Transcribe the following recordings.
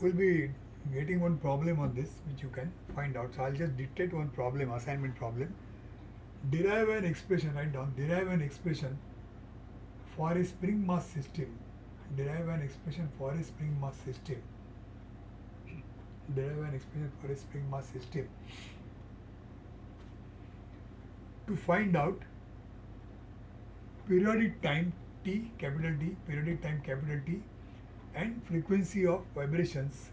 we'll be getting one problem on this which you can find out. So I'll just dictate one problem, assignment problem. Derive an expression, write down, derive an expression for a spring mass system. Derive an expression for a spring mass system. Derive an expression for a spring mass system. To find out periodic time T, capital T, periodic time capital T, and frequency of vibrations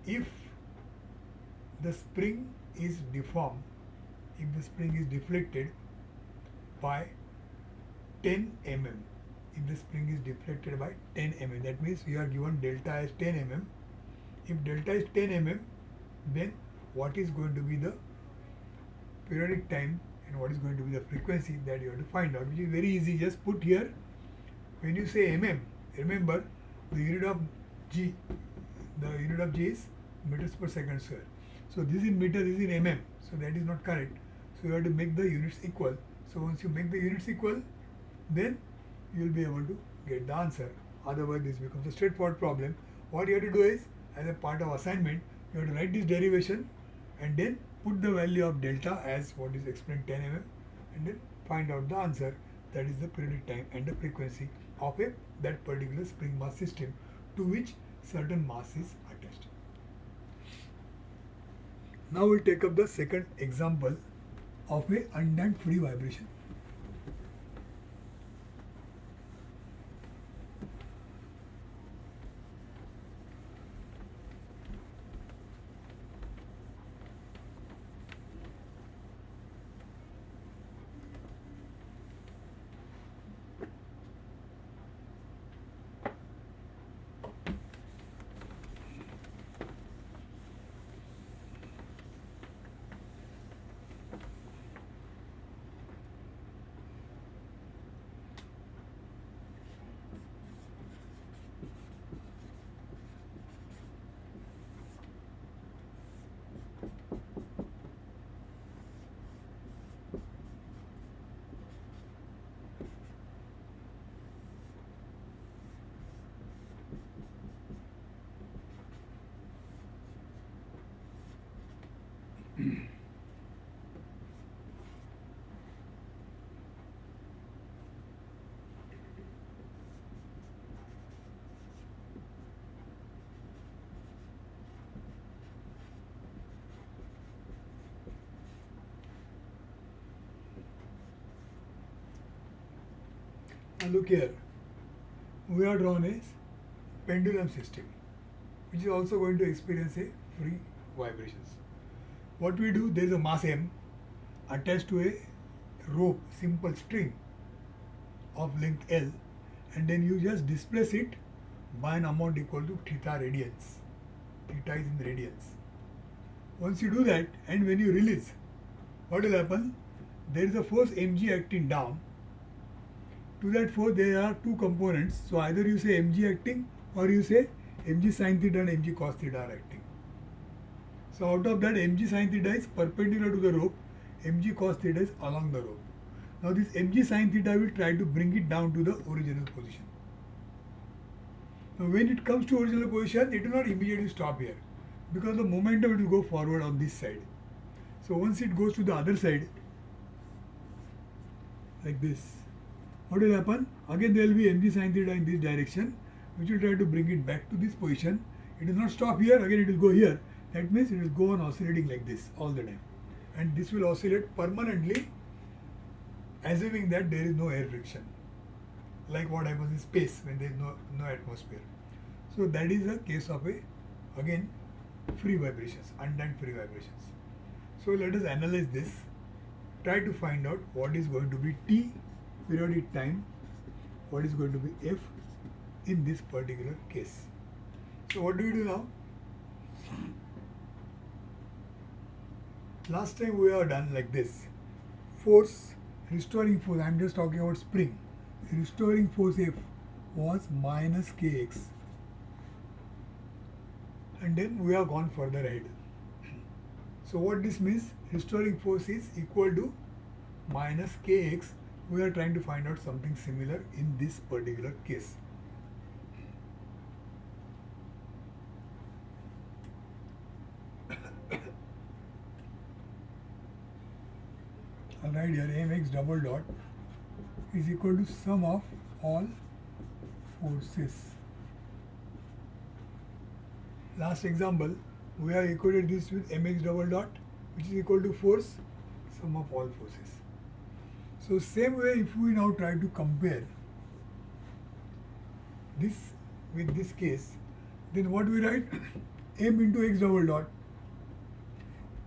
if the spring is deformed, if the spring is deflected by 10 mm, if the spring is deflected by 10 mm, that means you are given delta as 10 mm. If delta is 10 mm, then what is going to be the periodic time and what is going to be the frequency, that you have to find out, which is very easy. Just put here, when you say mm, remember the unit of G, is meters per second square. So this is meter, this is in mm, so that is not correct. So you have to make the units equal. So once you make the units equal, then you will be able to get the answer. Otherwise this becomes a straightforward problem. What you have to do is, as a part of assignment, you have to write this derivation and then put the value of delta as what is explained 10 mm and then find out the answer, that is the periodic time and the frequency of that particular spring mass system to which certain mass is attached. Now we'll take up the second example of a undamped free vibration. Now look here, we are drawn a pendulum system which is also going to experience a free vibrations. What we do, there is a mass m attached to a rope, simple string of length L, and then you just displace it by an amount equal to theta radians. Theta is in radians. Once you do that, and when you release, what will happen? There is a force mg acting down. To that force there are two components. So either you say mg acting or you say mg sin theta and mg cos theta are acting. So out of that, mg sin theta is perpendicular to the rope, mg cos theta is along the rope. Now this mg sin theta will try to bring it down to the original position. Now when it comes to original position, it will not immediately stop here because the momentum will go forward on this side. So once it goes to the other side, like this, what will happen? Again there will be mg sin theta in this direction, which will try to bring it back to this position. It will not stop here, again it will go here. That means it will go on oscillating like this all the time. And this will oscillate permanently, assuming that there is no air friction. Like what happens in space when there is no atmosphere. So that is a case of again, free vibrations, undamped free vibrations. So let us analyze this. Try to find out what is going to be T, periodic time, what is going to be F in this particular case. So what do we do now? Last time we have done like this. Force, restoring force, I am just talking about spring. Restoring force F was minus kx. And then we have gone further ahead. So what this means, restoring force is equal to minus kx. We are trying to find out something similar in this particular case. I'll write here mx double dot is equal to sum of all forces. Last example, we have equated this with mx double dot, which is equal to force sum of all forces. So same way, if we now try to compare this with this case, then what we write? M into x double dot.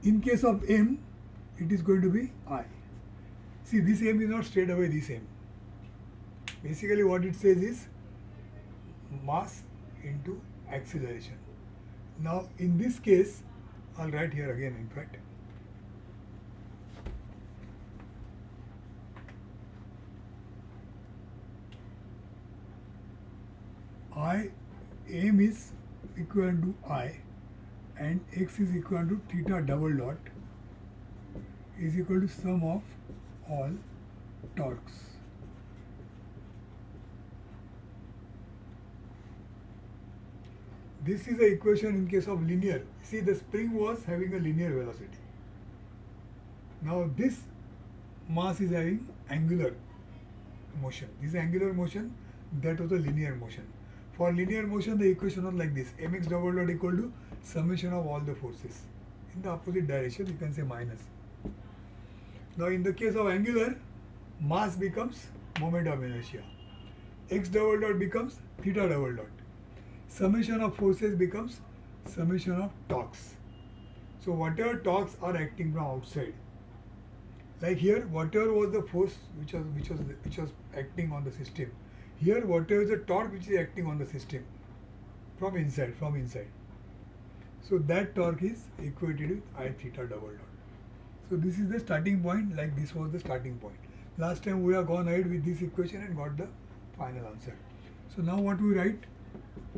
In case of M, it is going to be I. See, this M is not straight away this M. Basically what it says is mass into acceleration. Now in this case, I'll write here again, in fact. M is equal to I and x is equal to theta double dot is equal to sum of all torques. This is the equation in case of linear. See, the spring was having a linear velocity. Now this mass is having angular motion. This is angular motion, that was a linear motion. For linear motion, the equation was like this: mx double dot equal to summation of all the forces. In the opposite direction, you can say minus. Now in the case of angular, mass becomes moment of inertia. X double dot becomes theta double dot. Summation of forces becomes summation of torques. So whatever torques are acting from outside, like here, whatever was the force which was acting on the system, here whatever is the torque which is acting on the system from inside. So that torque is equated with I theta double dot. So this is the starting point, like this was the starting point. Last time we have gone ahead with this equation and got the final answer. So now what we write?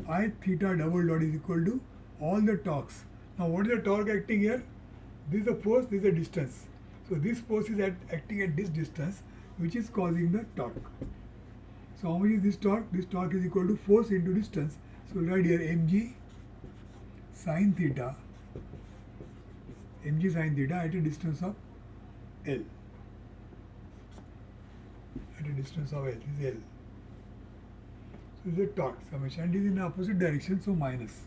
I theta double dot is equal to all the torques. Now what is the torque acting here? This is the force, this is the distance. So this force is acting at this distance, which is causing the torque. So how much is this torque? This torque is equal to force into distance. So we'll write here mg sine theta at a distance of L. At a distance of L, this is L. So this is the torque summation, and it is in the opposite direction, so minus.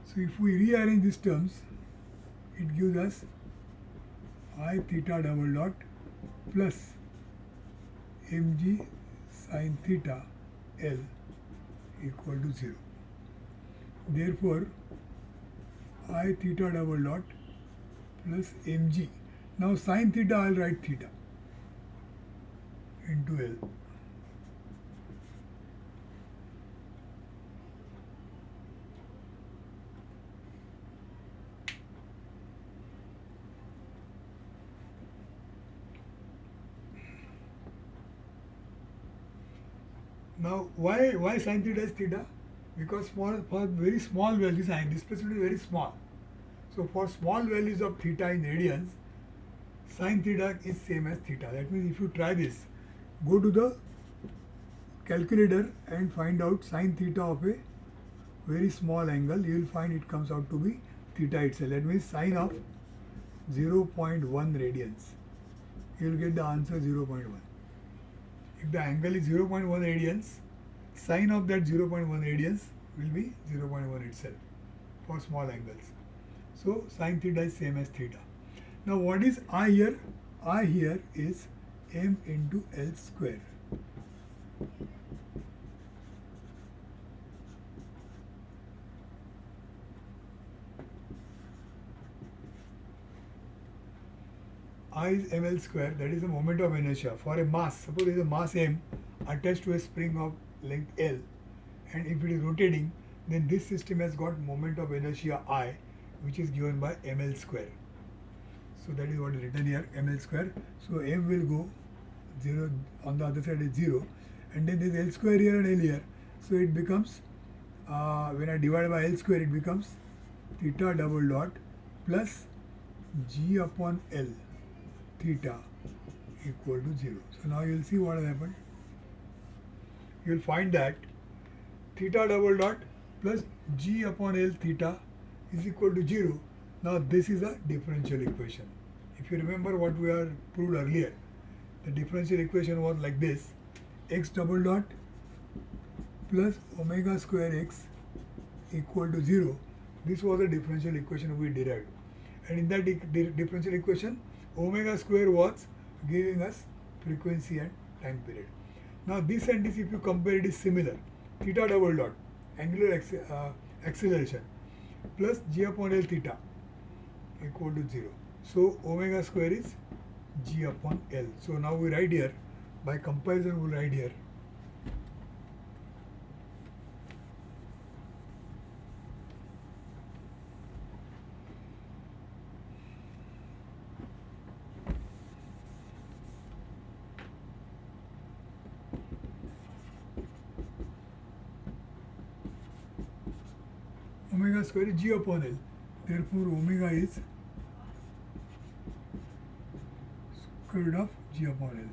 So if we rearrange these terms, it gives us I theta double dot plus mg sine theta L equal to 0. Therefore, I theta double dot plus mg. Now sine theta, I will write theta into L. Now, why sine theta is theta? Because for very small values, and displacement is very small. So for small values of theta in radians, sine theta is same as theta. That means if you try this, go to the calculator and find out sine theta of a very small angle, you will find it comes out to be theta itself. That means sine of 0.1 radians. You will get the answer 0.1. If the angle is 0.1 radians, sine of that 0.1 radians will be 0.1 itself for small angles. So sine theta is same as theta. Now what is I here? I here is m into L square. I is ml square, that is the moment of inertia. For a mass, suppose there is a mass m attached to a spring of length L, and if it is rotating, then this system has got moment of inertia I, which is given by ml square. So that is what is written here, ml square. So m will go 0, on the other side is 0, and then there is L square here and L here. So it becomes, when I divide by L square, it becomes theta double dot plus g upon L theta equal to 0. So now you will see what has happened. You will find that theta double dot plus g upon L theta is equal to 0. Now this is a differential equation. If you remember what we are proved earlier, the differential equation was like this: x double dot plus omega square x equal to 0. This was a differential equation we derived. And in that differential equation, omega square was giving us frequency and time period. Now this and this, if you compare, it is similar. Theta double dot, angular acceleration, plus g upon L theta equal to 0. So omega square is g upon L. So now we write here, by comparison we will write here omega square is g upon L. Therefore omega is square root of g upon L.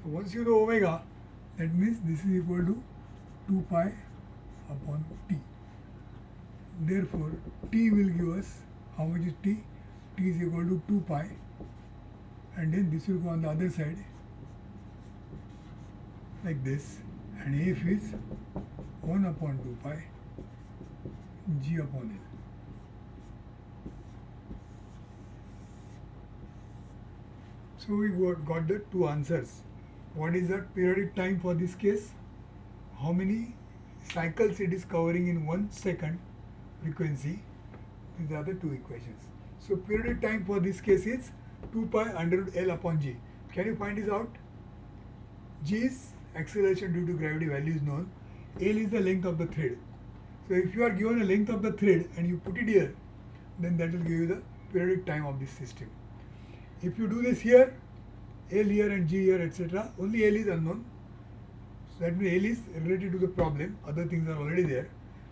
So once you know omega, that means this is equal to 2 pi upon t. Therefore t will give us, how much is t? T is equal to 2 pi, and then this will go on the other side like this, and f is 1 upon 2 pi g upon L. So we got the two answers. What is the periodic time for this case? How many cycles it is covering in 1 second frequency? These are the two equations. So periodic time for this case is 2 pi under root L upon g. Can you find this out? G is acceleration due to gravity, value is known. L is the length of the thread. So if you are given a length of the thread and you put it here, then that will give you the periodic time of this system. If you do this here, L here and G here, etc., only L is unknown. So that means L is related to the problem, other things are already there.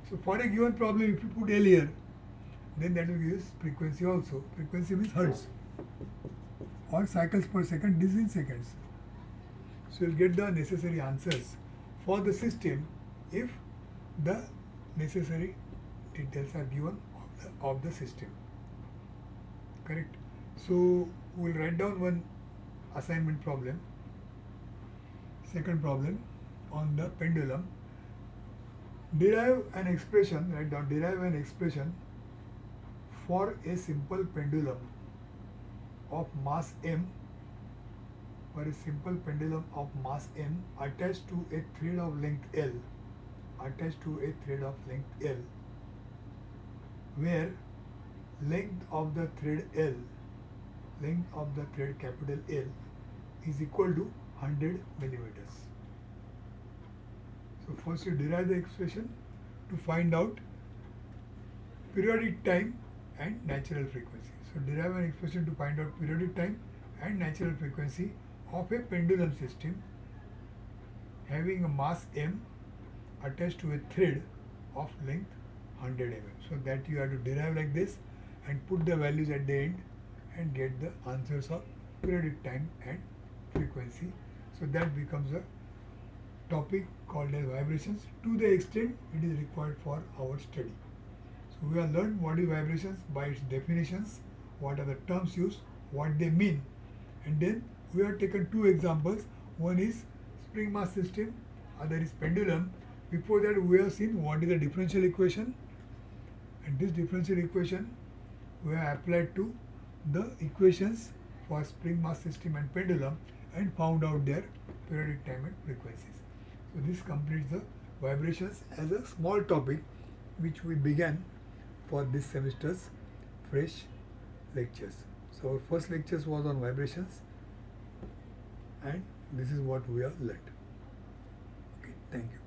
So for a given problem, if you put L here, then that will give us frequency also. Frequency means hertz or cycles per second, this is in seconds. So you'll get the necessary answers for the system if the necessary details are given of the system. Correct? So we'll write down one assignment problem. Second problem on the pendulum. Derive an expression, write down, derive an expression for a simple pendulum of mass m, for a simple pendulum of mass m attached to a thread of length L, where length of the thread L, length of the thread capital L is equal to 100 millimeters. So first you derive the expression to find out periodic time and natural frequency. So derive an expression to find out periodic time and natural frequency of a pendulum system having a mass m attached to a thread of length 100 mm. So that you have to derive like this and put the values at the end and get the answers of periodic time and frequency. So that becomes a topic called as vibrations to the extent it is required for our study. So we have learned what is vibrations by its definitions, what are the terms used, what they mean, and then we have taken two examples. One is spring mass system, other is pendulum. Before that we have seen what is the differential equation, and this differential equation we have applied to the equations for spring mass system and pendulum and found out their periodic time and frequencies. So this completes the vibrations as a small topic which we began for this semester's fresh lectures. So our first lectures was on vibrations, and this is what we have learnt. Okay, thank you.